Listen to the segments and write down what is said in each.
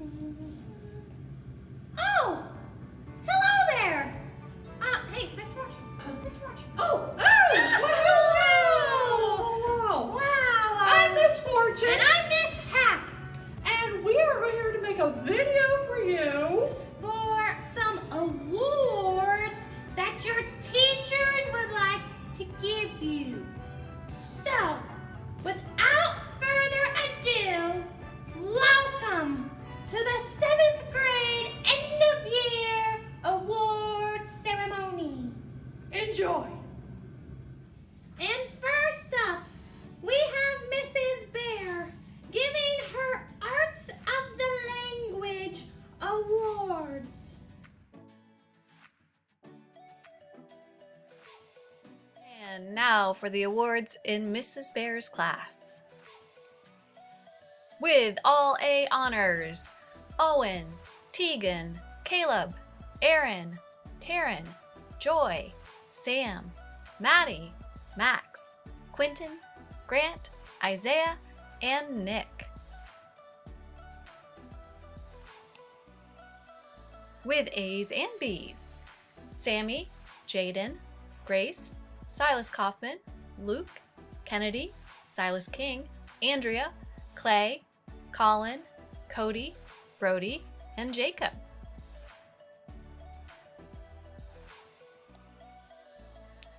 Oh! Hello there! Hey, Mr. Watch. Mr. Watch. Oh! Hello! Wow! I'm Miss Fortune. And I'm Miss Hap. And we are here to make a video for you. For some awards that your teachers would like to give you. So, without further ado, welcome to the 7th grade end of year awards ceremony. Enjoy. And first up, we have Mrs. Bear giving her Arts of the Language awards. And now for the awards in Mrs. Bear's class. With all A honors, Owen, Tegan, Caleb, Aaron, Taryn, Joy, Sam, Maddie, Max, Quentin, Grant, Isaiah, and Nick. With A's and B's, Sammy, Jaden, Grace, Silas Kaufman, Luke, Kennedy, Silas King, Andrea, Clay, Colin, Cody, Brody, and Jacob.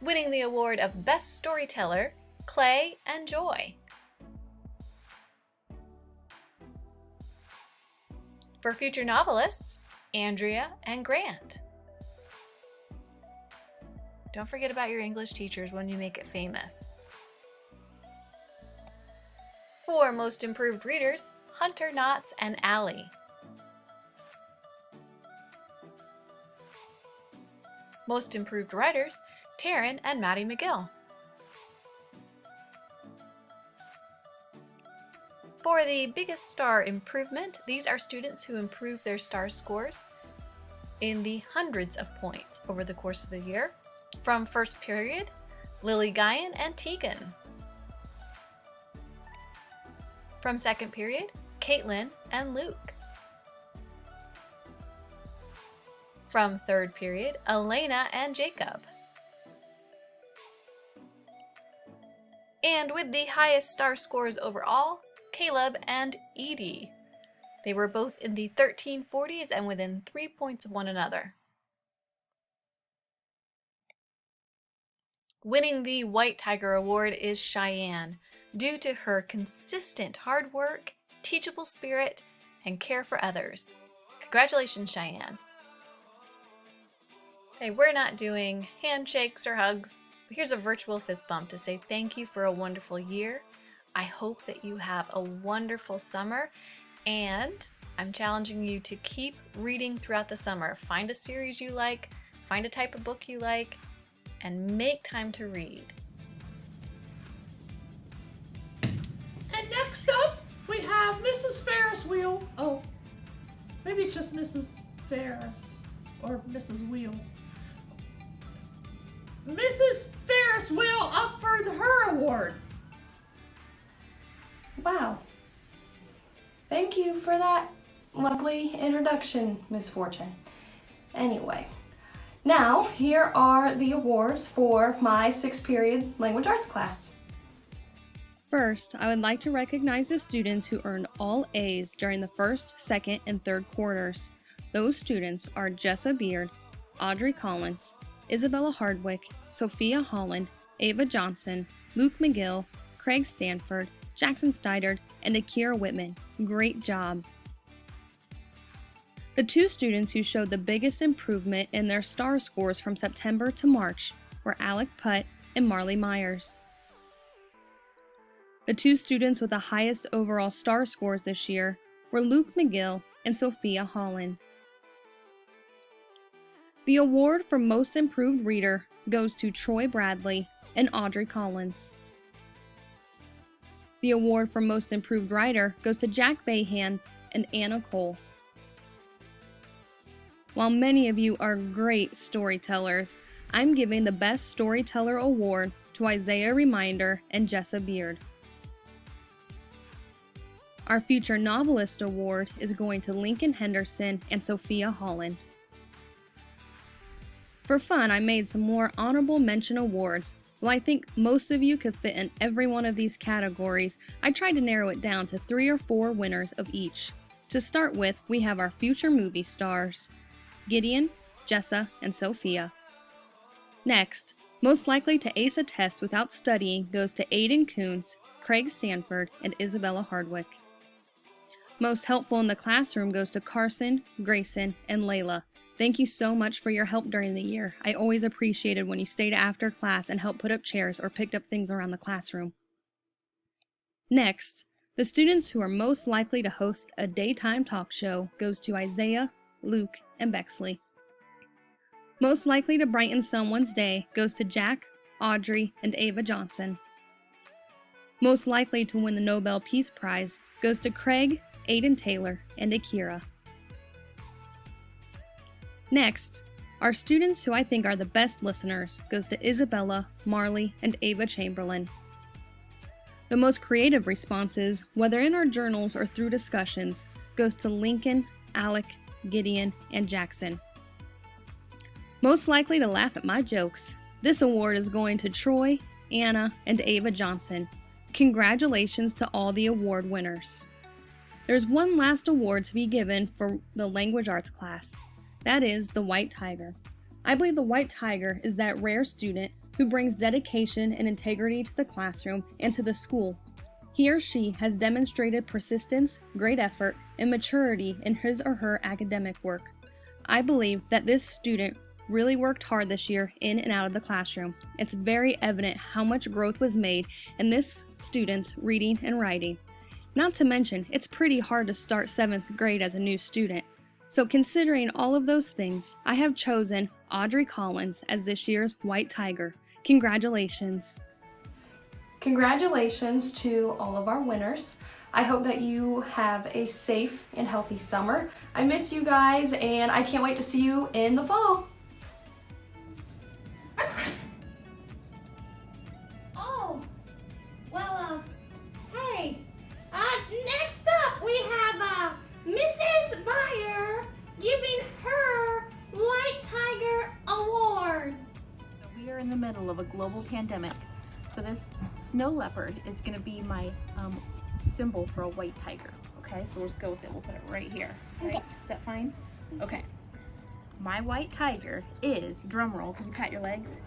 Winning the award of Best Storyteller, Clay and Joy. For future novelists, Andrea and Grant. Don't forget about your English teachers when you make it famous. For most improved readers, Hunter Knotts and Allie. Most improved writers, Taryn and Maddie McGill. For the biggest star improvement, these are students who improve their star scores in the hundreds of points over the course of the year. From first period, Lily Guyan and Tegan. From second period, Caitlin and Luke. From third period, Elena and Jacob. And with the highest star scores overall, Caleb and Edie. They were both in the 1340s and within 3 points of one another. Winning the White Tiger Award is Cheyenne, due to her consistent hard work, teachable spirit, and care for others. Congratulations, Cheyenne. Okay, we're not doing handshakes or hugs, but here's a virtual fist bump to say thank you for a wonderful year. I hope that you have a wonderful summer, and I'm challenging you to keep reading throughout the summer. Find a series you like, find a type of book you like, and make time to read. And next up, we have Mrs. Ferris Wheel. Oh, maybe it's just Mrs. Ferris or Mrs. Wheel. Mrs. Ferris Wheel up for her awards. Wow. Thank you for that lovely introduction, Miss Fortune. Anyway, now here are the awards for my 6th period language arts class. First, I would like to recognize the students who earned all A's during the first, second, and third quarters. Those students are Jessa Beard, Audrey Collins, Isabella Hardwick, Sophia Holland, Ava Johnson, Luke McGill, Craig Stanford, Jackson Steidard, and Akira Whitman. Great job! The 2 students who showed the biggest improvement in their star scores from September to March were Alec Putt and Marley Myers. The 2 students with the highest overall star scores this year were Luke McGill and Sophia Holland. The award for Most Improved Reader goes to Troy Bradley and Audrey Collins. The award for Most Improved Writer goes to Jack Bayhan and Anna Cole. While many of you are great storytellers, I'm giving the Best Storyteller Award to Isaiah Reminder and Jessa Beard. Our Future Novelist Award is going to Lincoln Henderson and Sophia Holland. For fun, I made some more honorable mention awards. While I think most of you could fit in every one of these categories, I tried to narrow it down to 3 or 4 winners of each. To start with, we have our future movie stars, Gideon, Jessa, and Sophia. Next, most likely to ace a test without studying goes to Aiden Coons, Craig Stanford, and Isabella Hardwick. Most helpful in the classroom goes to Carson, Grayson, and Layla. Thank you so much for your help during the year. I always appreciated when you stayed after class and helped put up chairs or picked up things around the classroom. Next, the students who are most likely to host a daytime talk show goes to Isaiah, Luke, and Bexley. Most likely to brighten someone's day goes to Jack, Audrey, and Ava Johnson. Most likely to win the Nobel Peace Prize goes to Craig, Aiden Taylor, and Akira. Next, our students who I think are the best listeners goes to Isabella, Marley, and Ava Chamberlain. The most creative responses, whether in our journals or through discussions, goes to Lincoln, Alec, Gideon, and Jackson. Most likely to laugh at my jokes, this award is going to Troy, Anna, and Ava Johnson. Congratulations to all the award winners. There's one last award to be given for the language arts class. That is the White Tiger. I believe the White Tiger is that rare student who brings dedication and integrity to the classroom and to the school. He or she has demonstrated persistence, great effort, and maturity in his or her academic work. I believe that this student really worked hard this year in and out of the classroom. It's very evident how much growth was made in this student's reading and writing. Not to mention, it's pretty hard to start 7th grade as a new student. So considering all of those things, I have chosen Audrey Collins as this year's White Tiger. Congratulations. Congratulations to all of our winners. I hope that you have a safe and healthy summer. I miss you guys and I can't wait to see you in the fall. Oh, well, hey, next up we have, Mrs. Byer giving her White Tiger Award. So we are in the middle of a global pandemic. So this snow leopard is gonna be my symbol for a white tiger. Okay, so let's go with it. We'll put it right here. Right? Okay. Is that fine? Okay. My white tiger is, drum roll, can you pat your legs?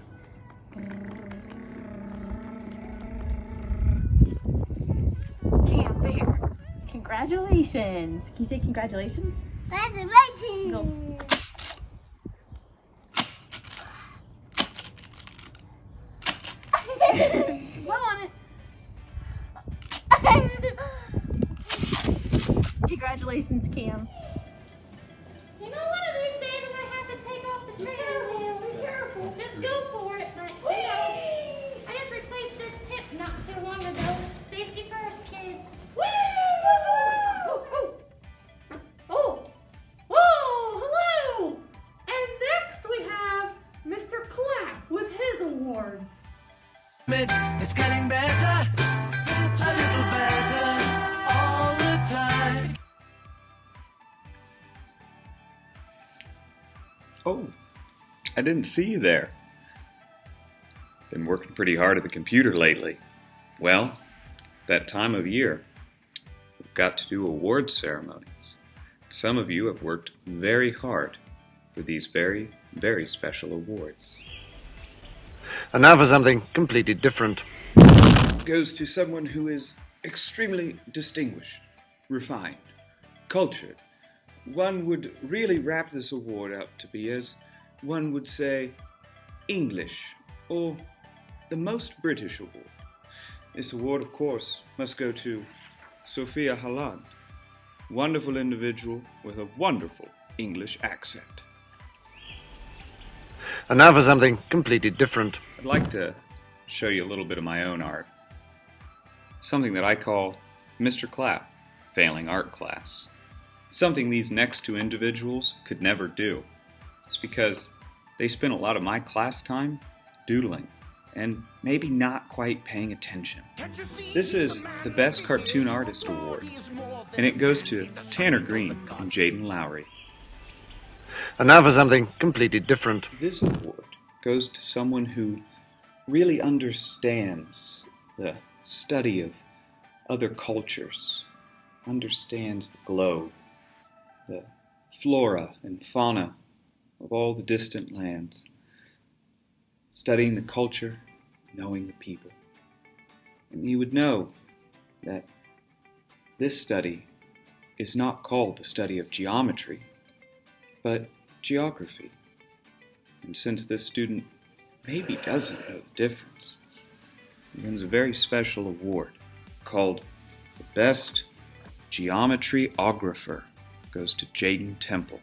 Camp Bear. Congratulations. Can you say congratulations? Congratulations. Go. Blow on it. Congratulations, Cam. You know, one of these days I'm gonna have to take off the training wheels. Be careful. Just go for it. But, you know, I just replaced this hip not too long ago. Safety first, kids. Oh, hello! And next we have Mr. Clapp with his awards. It's getting better, a little better, all the time. Oh, I didn't see you there. Been working pretty hard at the computer lately. Well, it's that time of year. We've got to do awards ceremonies. Some of you have worked very hard for these very, very special awards. And now for something completely different. Goes to someone who is extremely distinguished, refined, cultured. One would really wrap this award up to be, as one would say, English, or the most British award. This award, of course, must go to Sophia Holland, wonderful individual with a wonderful English accent. And now for something completely different. I'd like to show you a little bit of my own art. Something that I call Mr. Clapp, failing art class. Something these next two individuals could never do. It's because they spent a lot of my class time doodling and maybe not quite paying attention. This is the Best Cartoon Artist Award. And it goes to Tanner Green and Jaden Lowry. And now for something completely different. This award goes to someone who really understands the study of other cultures, understands the globe, the flora and fauna of all the distant lands, studying the culture, knowing the people. And you would know that this study is not called the study of geometry, but geography. And since this student maybe doesn't know the difference, he wins a very special award called the Best Geometryographer. Goes to Jaden Temple.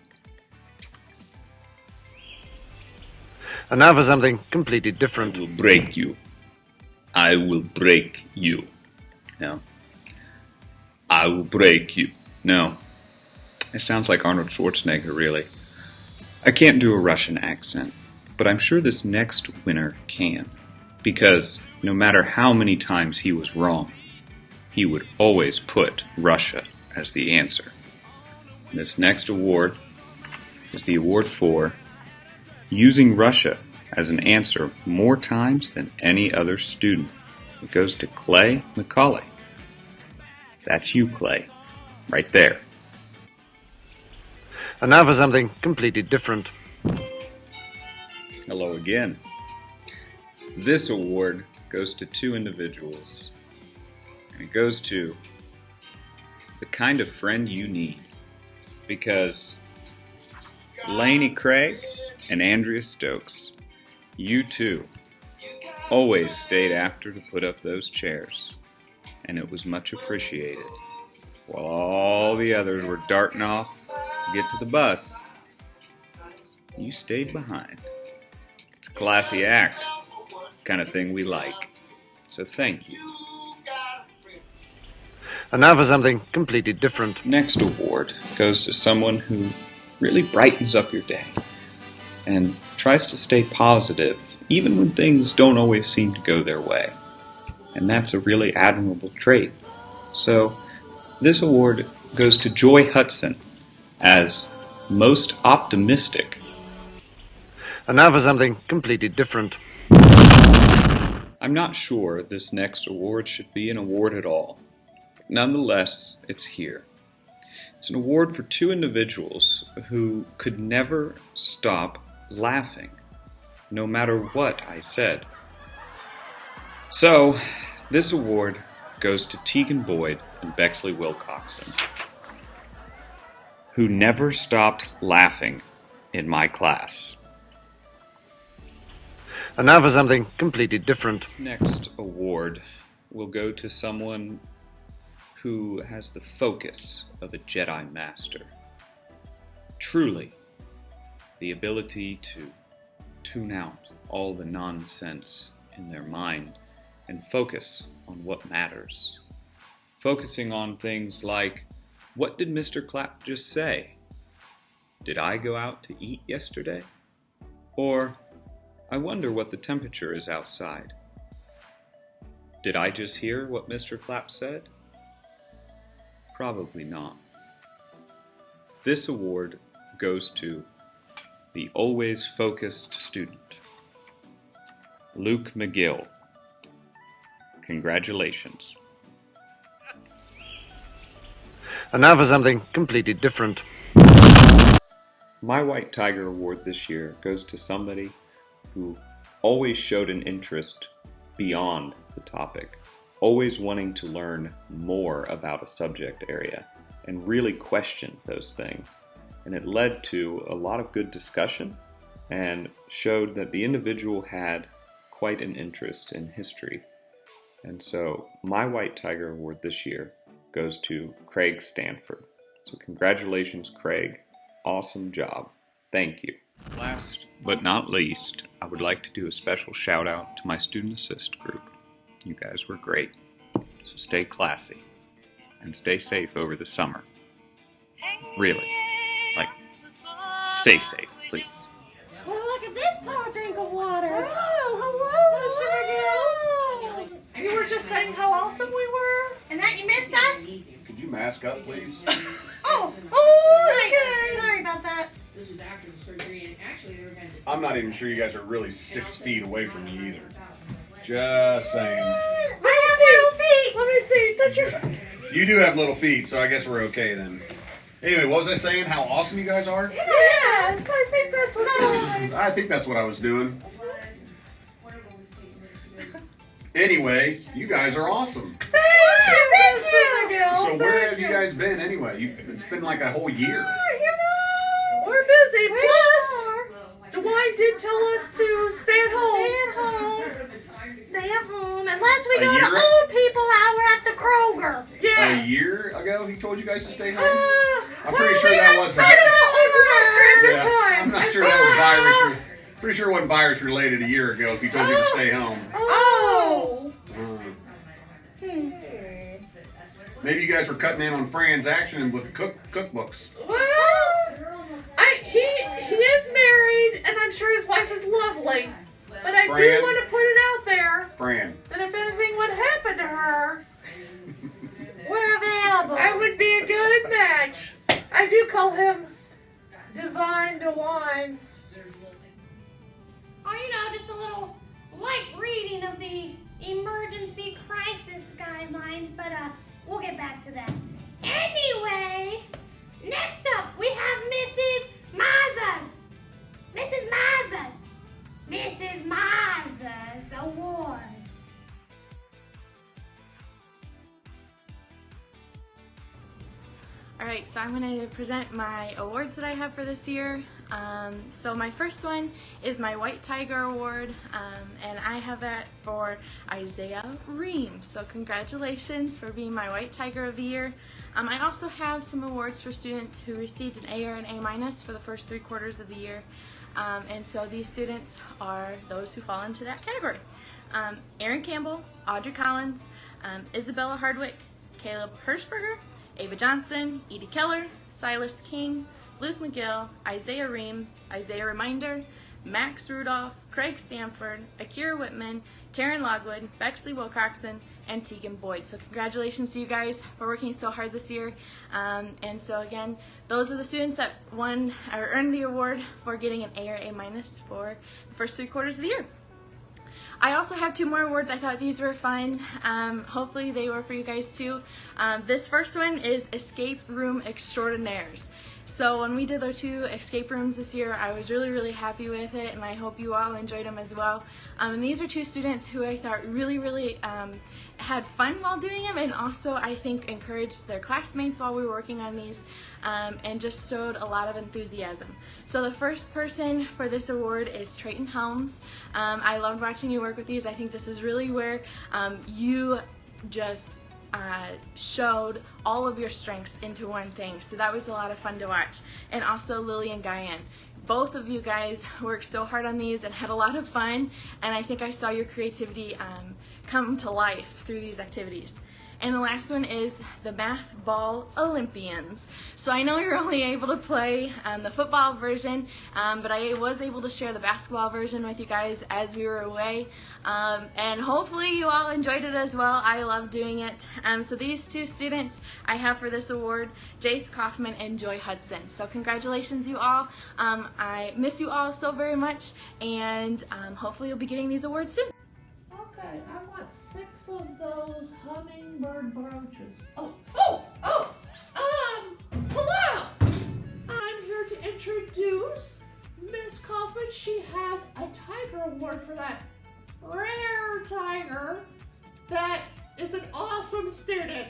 And now for something completely different. I will break you. I will break you. No. I will break you. No. It sounds like Arnold Schwarzenegger, really. I can't do a Russian accent, but I'm sure this next winner can, because no matter how many times he was wrong, he would always put Russia as the answer. This next award is the award for using Russia as an answer more times than any other student. It goes to Clay McCauley. That's you, Clay. Right there. And now for something completely different. Hello again. This award goes to two individuals. And it goes to the kind of friend you need. Because Lainey Craig and Andrea Stokes, you two, always stayed after to put up those chairs. And it was much appreciated. While all the others were darting off to get to the bus, you stayed behind. It's a classy act, kind of thing we like. So thank you. And now for something completely different. Next award goes to someone who really brightens up your day and tries to stay positive even when things don't always seem to go their way. And that's a really admirable trait. So this award goes to Joy Hudson as most optimistic. And now for something completely different. I'm not sure this next award should be an award at all. Nonetheless, it's here. It's an award for two individuals who could never stop laughing, no matter what I said. So, this award goes to Tegan Boyd and Bexley Wilcoxon, who never stopped laughing in my class. And now for something completely different. Next award will go to someone who has the focus of a Jedi Master. Truly, the ability to tune out all the nonsense in their mind and focus on what matters. Focusing on things like, what did Mr. Clapp just say? Did I go out to eat yesterday? Or, I wonder what the temperature is outside. Did I just hear what Mr. Clapp said? Probably not. This award goes to the always focused student, Luke McGill. Congratulations. And now for something completely different. My White Tiger Award this year goes to somebody who always showed an interest beyond the topic, always wanting to learn more about a subject area and really question those things. And it led to a lot of good discussion and showed that the individual had quite an interest in history. And so my White Tiger Award this year goes to Craig Stanford. So congratulations, Craig. Awesome job. Thank you. Last but not least, I would like to do a special shout out to my Student Assist group. You guys were great. So stay classy and stay safe over the summer. Really. Like, stay safe, please. Well, look at this tall drink of water. Oh, hello, Mr. McGill. You were just saying how awesome we were? And that you missed us? Could you imagine? mask up, please? Oh, okay. Sorry about that. This was after the surgery, and actually they were going to. I'm not even sure you guys are really 6 feet away from me either. Just saying. I have little feet. Let me see. Touch your. You do have little feet, so I guess we're okay then. Anyway, what was I saying? How awesome you guys are? Yes, I think that's what. I think that's what I was doing. Anyway, you guys are awesome. Thank you. So where have you guys been anyway? It's been like a whole year. We're busy. Plus, Dwight did tell us to stay at home. Stay at home. Unless we A go to year? old people hour at the Kroger. Yeah. A year ago, he told you guys to stay home. I'm well, pretty sure we that have wasn't. spread it all over our strip of Yeah, time. I'm not sure that was virus. Pretty sure it wasn't virus related a year ago if he told you to stay home. Oh. Maybe you guys were cutting in on Fran's action with the cookbooks. Well, he is married, and I'm sure his wife is lovely. But I do Fran? want to put it out there Fran. that if anything would happen to her, We're available. I would be a good match. I do call him Divine DeWine. Or, just a little light reading of the emergency crisis guidelines, but we'll get back to that. Anyway, next up we have Mrs. Mazza's. Mrs. Mazza's Awards. Alright, so I'm going to present my awards that I have for this year. So my first one is my White Tiger Award, and I have that for Isaiah Reams. So congratulations for being my White Tiger of the Year. I also have some awards for students who received an A or an A- for the first 3 quarters of the year. And so these students are those who fall into that category. Aaron Campbell, Audrey Collins, Isabella Hardwick, Caleb Hirschberger, Ava Johnson, Edie Keller, Silas King, Luke McGill, Isaiah Reams, Isaiah Reminder, Max Rudolph, Craig Stanford, Akira Whitman, Taryn Logwood, Bexley Wilcoxon, and Tegan Boyd. So congratulations to you guys for working so hard this year. And so again, those are the students that won or earned the award for getting an A or A- for the first 3 quarters of the year. I also have 2 more awards. I thought these were fun. Hopefully they were for you guys too. This first one is Escape Room Extraordinaires. So when we did our 2 escape rooms this year, I was really happy with it, and I hope you all enjoyed them as well. And these are 2 students who I thought really had fun while doing them, and also I think encouraged their classmates while we were working on these, and just showed a lot of enthusiasm. So the first person for this award is Trayton Helms. I loved watching you work with these. I think this is really where you just showed all of your strengths into one thing, so that was a lot of fun to watch. And also Lily and Guyan, both of you guys worked so hard on these and had a lot of fun, and I think I saw your creativity come to life through these activities. And the last one is the Math Ball Olympians. So I know you're only able to play the football version, but I was able to share the basketball version with you guys as we were away. And hopefully you all enjoyed it as well. I love doing it. So these 2 students I have for this award, Jace Kaufman and Joy Hudson. So congratulations you all. I miss you all so very much, and hopefully you'll be getting these awards soon. Okay, I want 6 of those hummingbird brooches. Hello! I'm here to introduce Miss Kaufman. She has a Tiger Award for that rare tiger that is an awesome student.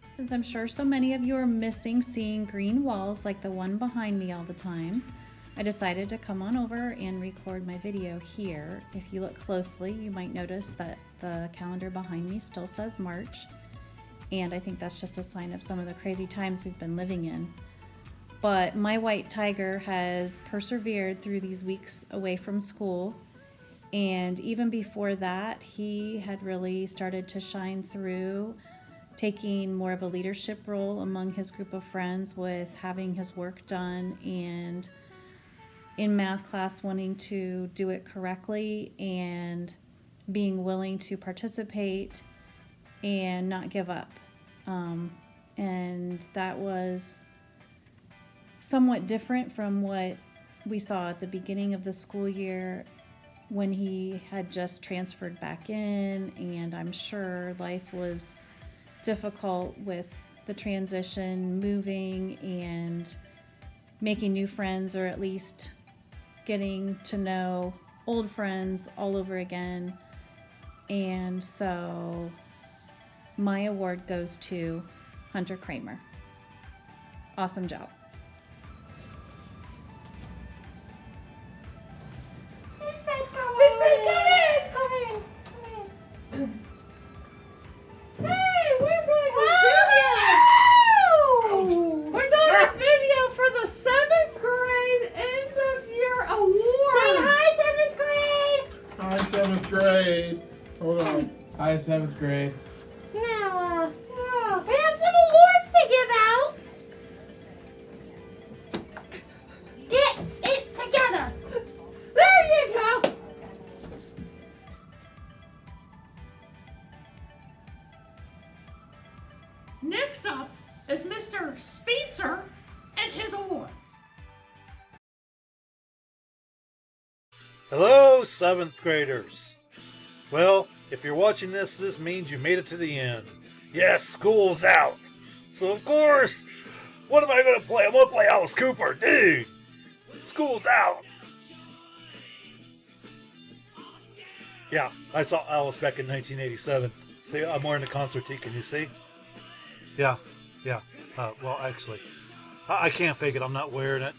Since I'm sure so many of you are missing seeing green walls like the one behind me all the time, I decided to come on over and record my video here. If you look closely, you might notice that the calendar behind me still says March, and I think that's just a sign of some of the crazy times we've been living in. But my white tiger has persevered through these weeks away from school, and even before that, he had really started to shine through, taking more of a leadership role among his group of friends with having his work done, and in math class wanting to do it correctly and being willing to participate and not give up. and that was somewhat different from what we saw at the beginning of the school year when he had just transferred back in, and I'm sure life was difficult with the transition, moving and making new friends, or at least getting to know old friends all over again. And so my award goes to Hunter Kramer. Awesome job. He said come in. Hey, we're doing We're doing a video for the 7th grade end of year awards. Say hi, 7th grade. Hi, 7th grade. Hold on. Hi, 7th grade. Now, we have some awards to give out. Get it together. There you go. Next up is Mr. Speedster and his awards. Hello, 7th graders. Well, if you're watching this, this means you made it to the end. Yes, school's out. So, of course, what am I going to play? I'm going to play Alice Cooper. Dude, school's out. Yeah, I saw Alice back in 1987. See, I'm wearing the concert tee. Can you see? Yeah. Well, actually, I can't fake it. I'm not wearing it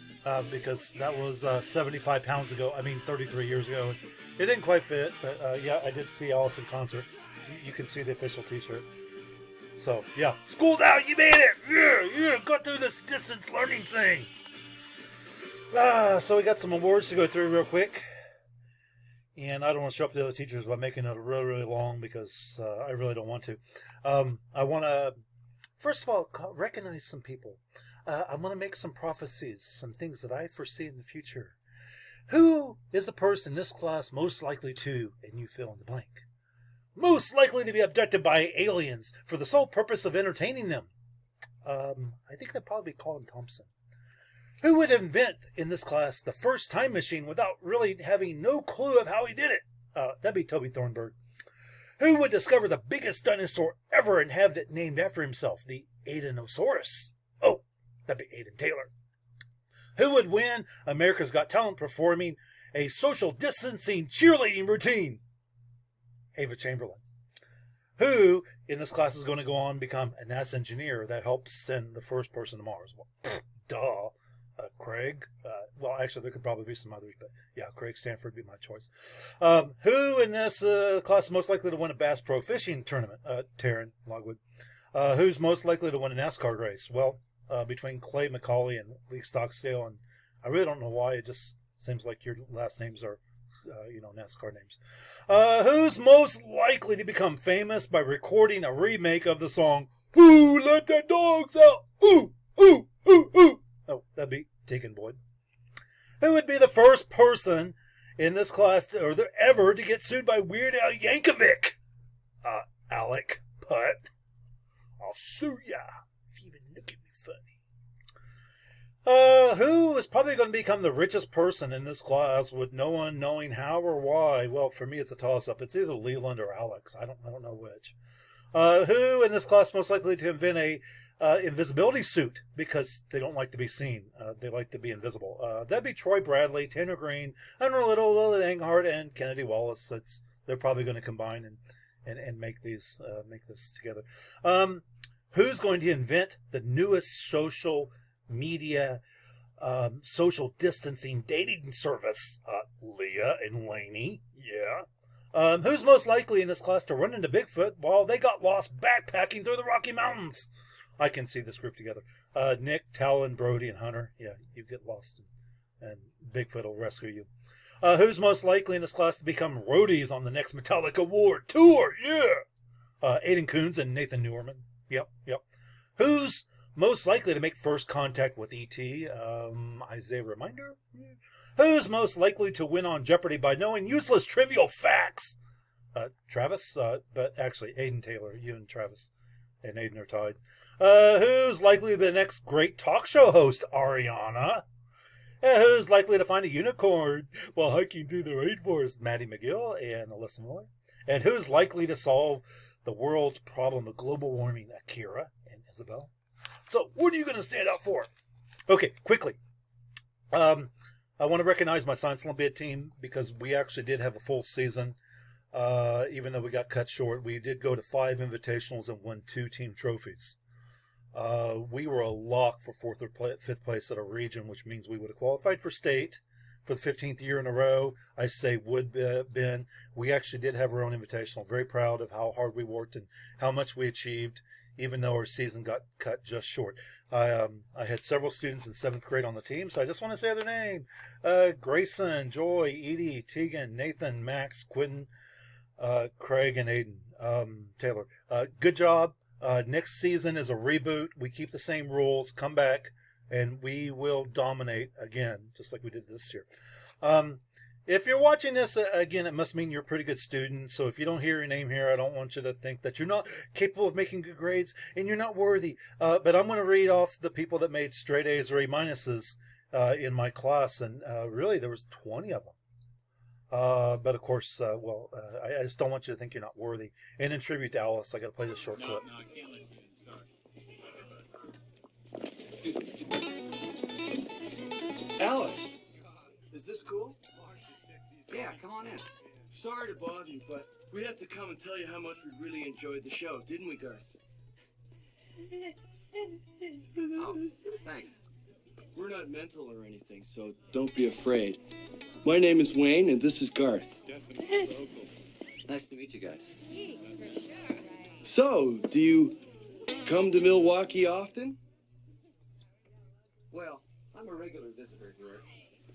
because that was 75 pounds ago. 33 years ago. It didn't quite fit, but yeah, I did see Alice in concert. You can see the official t-shirt. So, yeah. School's out! You made it! Yeah, got through this distance learning thing. So we got some awards to go through real quick. And I don't want to show up the other teachers by making it really, really long because I really don't want to. I want to, first of all, recognize some people. I want to make some prophecies, some things that I foresee in the future. Who is the person in this class most likely to, and you fill in the blank, most likely to be abducted by aliens for the sole purpose of entertaining them? I think that'd probably be Colin Thompson. Who would invent in this class the first time machine without really having no clue of how he did it? That'd be Toby Thornburg. Who would discover the biggest dinosaur ever and have it named after himself, the Aidanosaurus? Oh, that'd be Aiden Taylor. Who would win America's Got Talent performing a social distancing cheerleading routine? Ava Chamberlain. Who in this class is going to go on and become a NASA engineer that helps send the first person to Mars? Well, duh. Craig. Well, actually, there could probably be some others, but yeah, Craig Stanford would be my choice. Who in this class is most likely to win a Bass Pro Fishing tournament? Taryn Logwood. Who's most likely to win a NASCAR race? Well, between Clay McCauley and Lee Stocksdale, and I really don't know why. It just seems like your last names are, NASCAR names. Who's most likely to become famous by recording a remake of the song "Who Let the Dogs Out"? Ooh, ooh, ooh, ooh. Oh, that'd be Tegan Boyd. Who would be the first person in this class ever to get sued by Weird Al Yankovic? Alec, but I'll sue ya if you even look at me funny. Who is probably going to become the richest person in this class with no one knowing how or why? Well, for me, it's a toss-up. It's either Leland or Alex. I don't know which. Who in this class most likely to invent a invisibility suit because they don't like to be seen. They like to be invisible. That'd be Troy Bradley, Tanner Green, Henry Little, Lily Enghart, and Kennedy Wallace. They're probably going to combine and make this together. Who's going to invent the newest social media, social distancing dating service? Leah and Lainey. Yeah. Who's most likely in this class to run into Bigfoot while they got lost backpacking through the Rocky Mountains? I can see this group together. Nick, Talon, Brody, and Hunter. Yeah, you get lost, and Bigfoot will rescue you. Who's most likely in this class to become roadies on the next Metallica Award tour? Yeah. Aiden Coons and Nathan Newerman. Yep. Who's most likely to make first contact with E.T.? Isaiah Reminder? Who's most likely to win on Jeopardy by knowing useless trivial facts? Travis, but actually Aiden Taylor, you and Travis. and Aiden are tied. Who's likely to be the next great talk show host? Ariana. Who's likely to find a unicorn while hiking through the rainforest? Maddie McGill and Alyssa Moy. And who's likely to solve the world's problem of global warming? Akira and Isabel. So, what are you going to stand out for? Okay, quickly. I want to recognize my Science Olympiad team because we actually did have a full season. Even though we got cut short, we did go to 5 invitationals and won 2 team trophies. We were a lock for 4th or 5th place at our region, which means we would have qualified for state for the 15th year in a row. I say would have been. We actually did have our own invitational. Very proud of how hard we worked and how much we achieved, even though our season got cut just short. I had several students in 7th grade on the team, so I just want to say their name. Grayson, Joy, Edie, Tegan, Nathan, Max, Quentin, Craig, and Aiden, Taylor. Good job. Next season is a reboot. We keep the same rules. Come back, and we will dominate again, just like we did this year. If you're watching this, again, it must mean you're a pretty good student. So if you don't hear your name here, I don't want you to think that you're not capable of making good grades and you're not worthy. But I'm going to read off the people that made straight A's or A minuses in my class, and really there was 20 of them. But of course, I just don't want you to think you're not worthy. And in tribute to Alice, I got to play this short clip. No, I can't let you. Sorry. Alice, is this cool? Yeah, come on in. Sorry to bother you, but we had to come and tell you how much we really enjoyed the show, didn't we, Garth? Oh, thanks. We're not mental or anything, so don't be afraid. My name is Wayne, and this is Garth. Nice to meet you guys. So, do you come to Milwaukee often? Well, I'm a regular visitor here.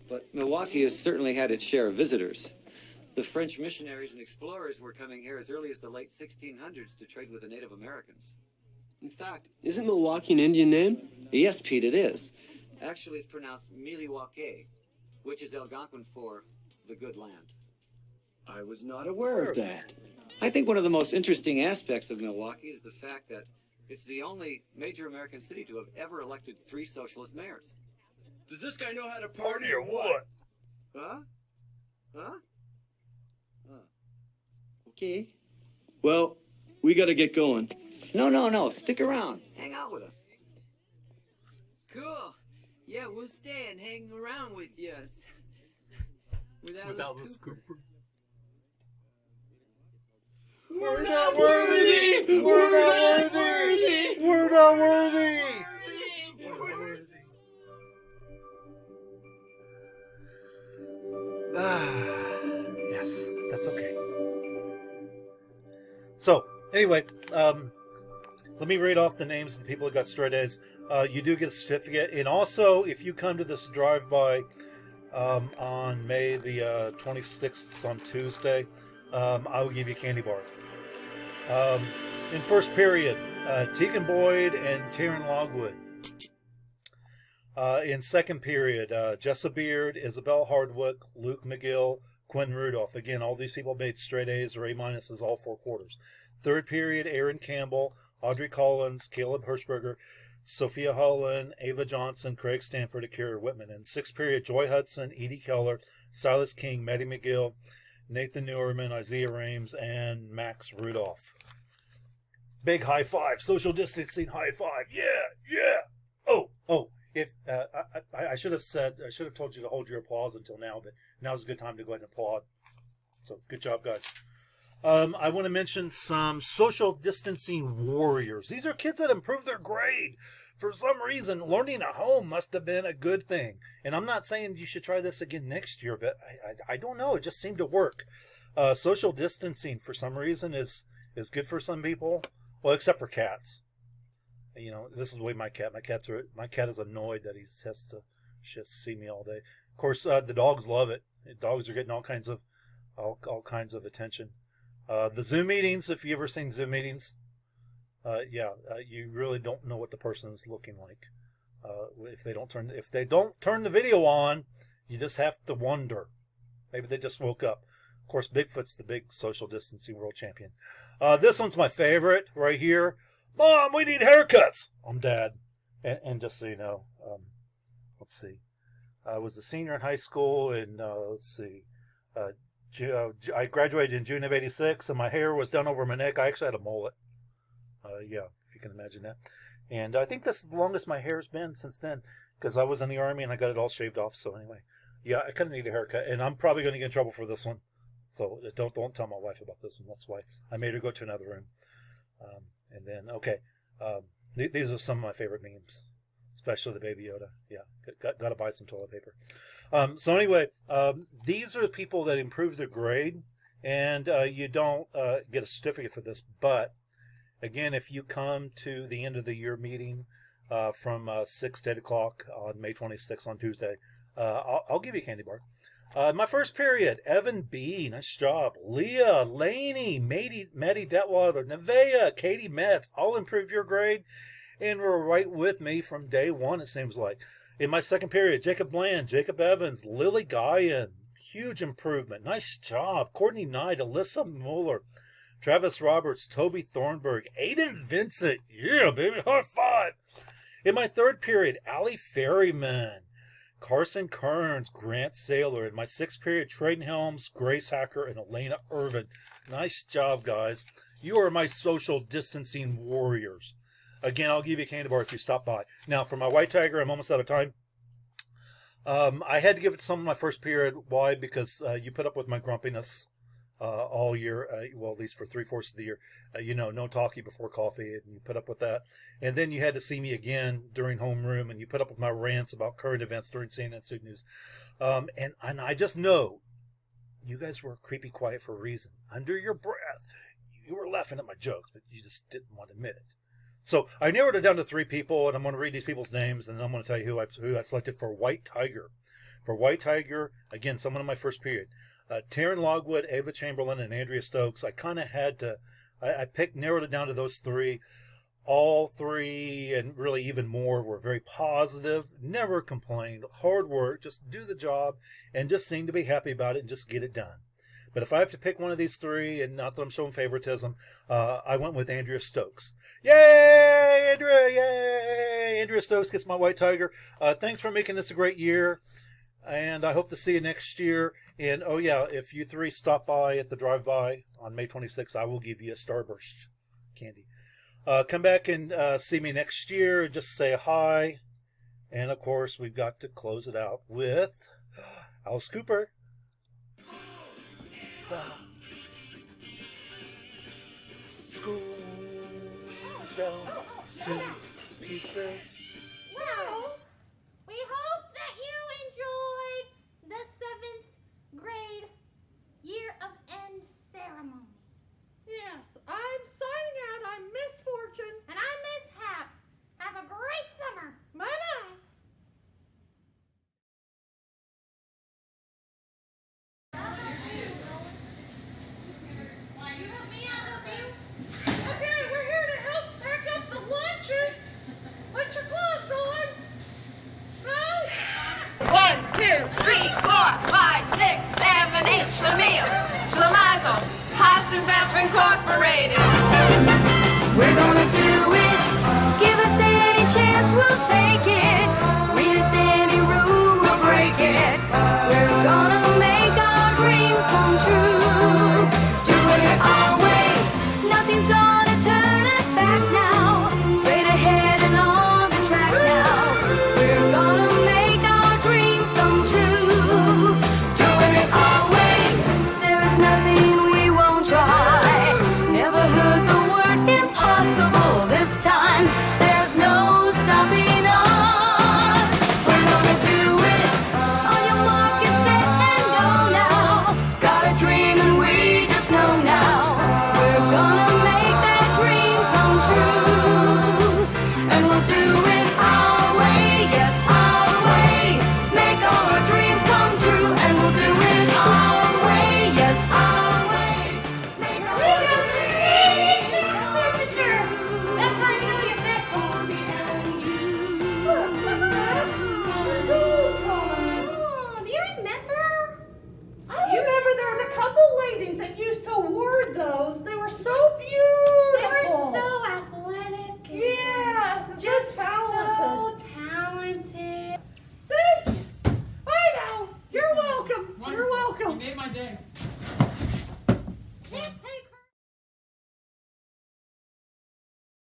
But Milwaukee has certainly had its share of visitors. The French missionaries and explorers were coming here as early as the late 1600s to trade with the Native Americans. In fact, isn't Milwaukee an Indian name? Yes, Pete, it is. Actually, it's pronounced Miliwake, which is Algonquin for the good land. I was not aware of that. I think one of the most interesting aspects of Milwaukee is the fact that it's the only major American city to have ever elected 3 socialist mayors. Does this guy know how to party or what? Huh? Huh? Okay. Well, we gotta get going. No. Stick around. Hang out with us. Cool. Yeah, we'll stay and hang around with you. With Alice Cooper. We're not worthy! We're not worthy! We're not worthy! Yes, that's okay. So, anyway, let me read off the names of the people who got straight A's. You do get a certificate, and also, if you come to this drive-by on May the 26th on Tuesday, I will give you a candy bar. In first period, Tegan Boyd and Taryn Logwood. In second period, Jessa Beard, Isabel Hardwick, Luke McGill, Quentin Rudolph. Again, all these people made straight A's or A minuses all 4 quarters. Third period, Aaron Campbell, Audrey Collins, Caleb Hirschberger, Sophia Holland, Ava Johnson, Craig Stanford, Akira Whitman. In sixth period, Joy Hudson, Edie Keller, Silas King, Maddie McGill, Nathan Newerman, Isaiah Rames, and Max Rudolph. Big high five, social distancing high five. Yeah. Oh. If I should have told you to hold your applause until now, but now's a good time to go ahead and applaud. So good job, guys. I want to mention some social distancing warriors. These are kids that improved their grade. For some reason, learning at home must have been a good thing. And I'm not saying you should try this again next year, but I don't know. It just seemed to work. Social distancing, for some reason, is good for some people. Well, except for cats. You know, this is the way my cat is annoyed that he has to just see me all day. Of course, the dogs love it. Dogs are getting all kinds of attention. The Zoom meetings, if you ever seen Zoom meetings, you really don't know what the person is looking like. If they don't turn the video on, you just have to wonder. Maybe they just woke up. Of course, Bigfoot's the big social distancing world champion. This one's my favorite right here. Mom, we need haircuts. I'm Dad. And just so you know, let's see. I was a senior in high school, and I graduated in June of '86, and my hair was down over my neck. I actually had a mullet. Yeah, if you can imagine that. And I think that's the longest my hair's been since then, because I was in the Army and I got it all shaved off. So anyway, yeah, I kind of need a haircut, and I'm probably going to get in trouble for this one. So don't tell my wife about this one. That's why I made her go to another room. And then, okay, these are some of my favorite memes, especially the Baby Yoda. Yeah, got to buy some toilet paper. So anyway, these are the people that improved their grade, and you don't get a certificate for this. But again, if you come to the end of the year meeting from 6 to 8 o'clock on May 26th on Tuesday, I'll give you a candy bar. My first period, Evan B., nice job. Leah, Laney, Maddie Detweiler, Nevea, Katie Metz, all improved your grade and were right with me from day one, it seems like. In my second period, Jacob Bland, Jacob Evans, Lily Guyan, huge improvement. Nice job. Courtney Knight, Alyssa Mueller, Travis Roberts, Toby Thornburg, Aiden Vincent. Yeah, baby, high five. In my third period, Allie Ferryman, Carson Kearns, Grant Saylor. In my sixth period, Trayden Helms, Grace Hacker, and Elena Irvin. Nice job, guys. You are my social distancing warriors. Again, I'll give you a candy bar if you stop by. Now, for my white tiger, I'm almost out of time. I had to give it to some of my first period. Why? Because you put up with my grumpiness all year, well, at least for 3/4 of the year. No talkie before coffee, and you put up with that. And then you had to see me again during homeroom, and you put up with my rants about current events during CNN Student News. And I just know you guys were creepy quiet for a reason. Under your breath, you were laughing at my jokes, but you just didn't want to admit it. So I narrowed it down to 3 people, and I'm going to read these people's names, and then I'm going to tell you who I selected for White Tiger. For White Tiger, again, someone in my first period. Taryn Logwood, Ava Chamberlain, and Andrea Stokes. I kind of had to, narrowed it down to those 3. All 3, and really even more, were very positive, never complained, hard work, just do the job, and just seem to be happy about it and just get it done. But if I have to pick one of these 3, and not that I'm showing favoritism, I went with Andrea Stokes. Yay, Andrea, yay! Andrea Stokes gets my White Tiger. Thanks for making this a great year, and I hope to see you next year. And, oh yeah, if you 3 stop by at the drive-by on May 26th, I will give you a Starburst candy. Come back and see me next year. Just say hi. And, of course, we've got to close it out with Alice Cooper. School's down to pieces. Well, we hope that you enjoyed the 7th grade year of end ceremony. Yes, I'm signing out. I'm Miss Fortune. And I'm Miss Hap. Have a great summer. Bye-bye. Okay, we're here to help pack up the lunches. Put your gloves on. No? 1, 2, 3, 4, 5, 6, 7, 8. Schlemiel, Schlemazel, Hassenpfeffer Incorporated. We're gonna do it. Give us any chance, we'll take it. Read us any rule, we'll break it. We're gonna make our dreams come true. Doing it our way. Nothing's gonna turn us back now. Straight ahead and on the track now. We're gonna make our dreams come true. Doing it our way. There is nothing we won't try. Never heard the word impossible this time. There's no stopping us. my day.